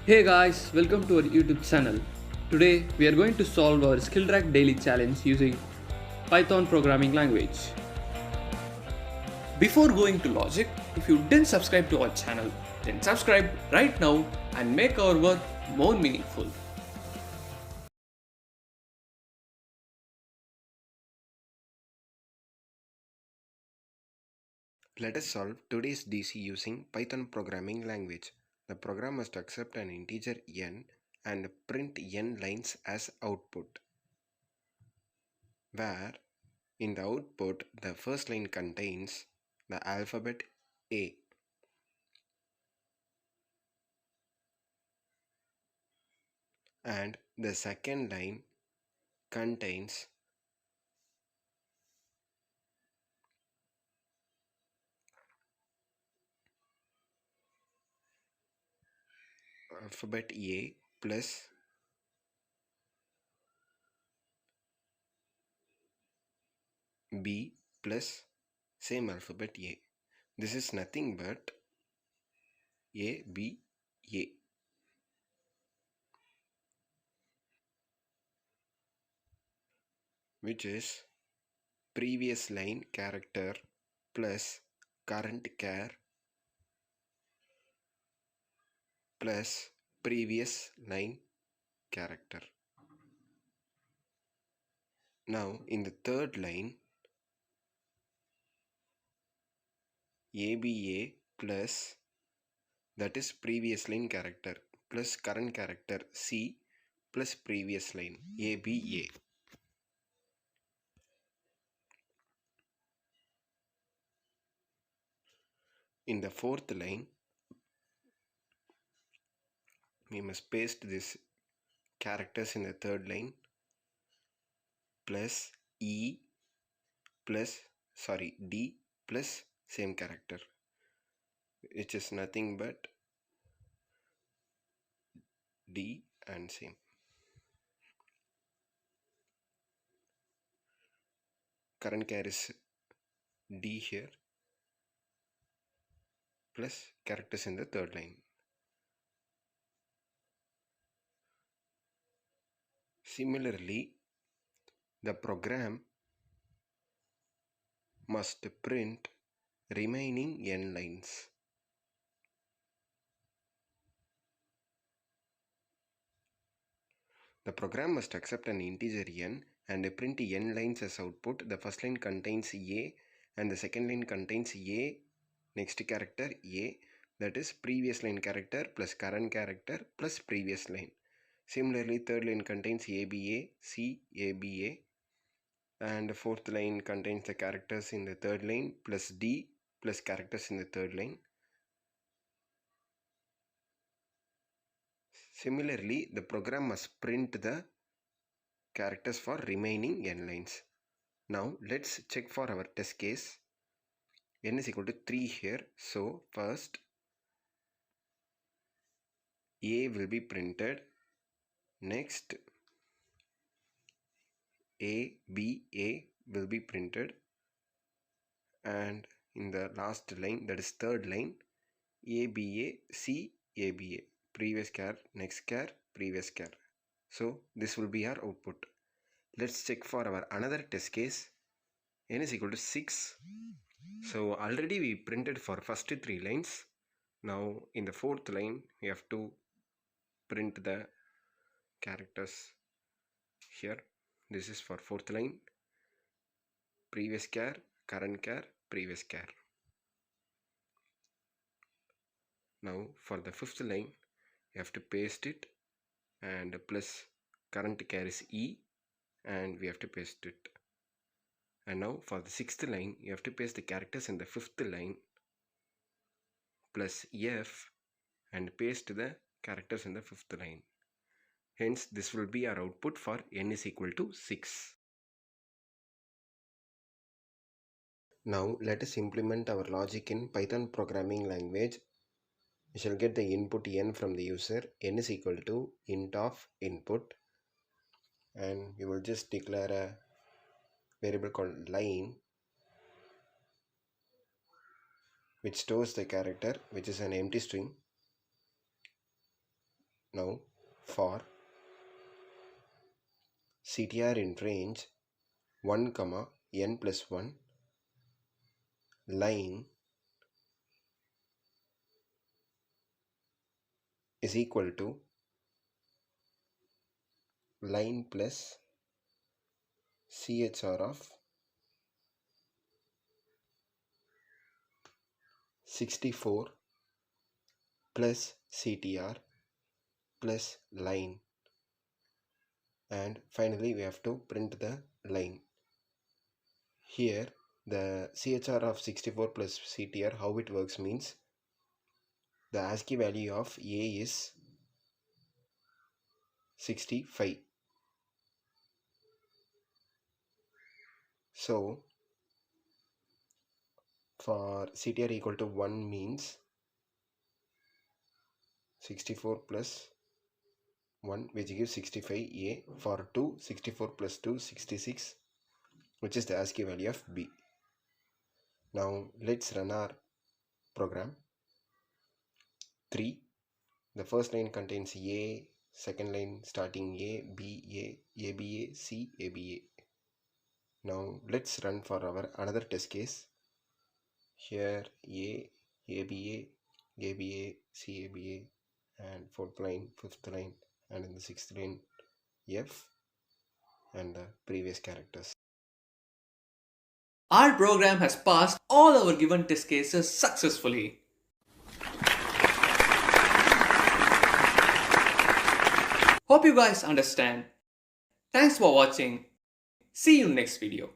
Hey guys, welcome to our YouTube channel. Today we are going to solve our Skillrack daily challenge using Python programming language. Before going to logic, if you didn't subscribe to our channel, then subscribe right now and make our work more meaningful. Let us solve today's DC using Python programming language. The program must accept an integer n and print n lines as output, where in the output the first line contains the alphabet A and the second line contains alphabet A plus B plus same alphabet A. This is nothing but A, B, A, which is previous line character plus current char plus previous line character. Now in the third line, ABA plus, that is previous line character, plus current character C plus previous line ABA. In the fourth line, we must paste this characters in the third line plus E plus D plus same character, which is nothing but D and same. Current char is D here plus characters in the third line. Similarly, the program must print remaining n lines. The program must accept an integer n and print n lines as output. The first line contains A and the second line contains A next character A, that is previous line character plus current character plus previous line. Similarly, third line contains ABA, C, ABA, and fourth line contains the characters in the third line plus D plus characters in the third line. Similarly, the program must print the characters for remaining n lines. Now let's check for our test case. N is equal to 3 here, so first A will be printed, next A will be printed, and in the last line, that is third line, ABA, C, ABA, previous char, next char, previous char. So this will be our output. Let's check for our another test case. N is equal to 6. So already we printed for first 3 lines. Now in the fourth line we have to print the characters here. This is for fourth line, previous char, current char, previous char. Now for the fifth line you have to paste it and plus current char is E and we have to paste it. And now for the sixth line you have to paste the characters in the fifth line plus F and paste the characters in the fifth line. Hence this will be our output for n is equal to 6. Now let us implement our logic in Python programming language. We shall get the input n from the user. N is equal to int of input, and we will just declare a variable called line which stores the character, which is an empty string. Now for CTR in range 1, n plus 1, line is equal to line plus CHR of 64 plus CTR plus line, and finally we have to print the line. Here the CHR of 64 plus CTR, how it works means the ASCII value of A is 65. So for CTR equal to 1 means 64 plus 1, which gives 65A. For 2, 64 plus 2, 66, which is the ASCII value of B. Now let's run our program. 3. The first line contains A, second line starting A, B, A, ABA, C, ABA. Now let's run for our another test case. Here A, ABA, ABA, C, ABA, and fourth line, fifth line, and in the sixth line F and the previous characters. Our program has passed all our given test cases successfully. Hope you guys understand. Thanks for watching. See you next video.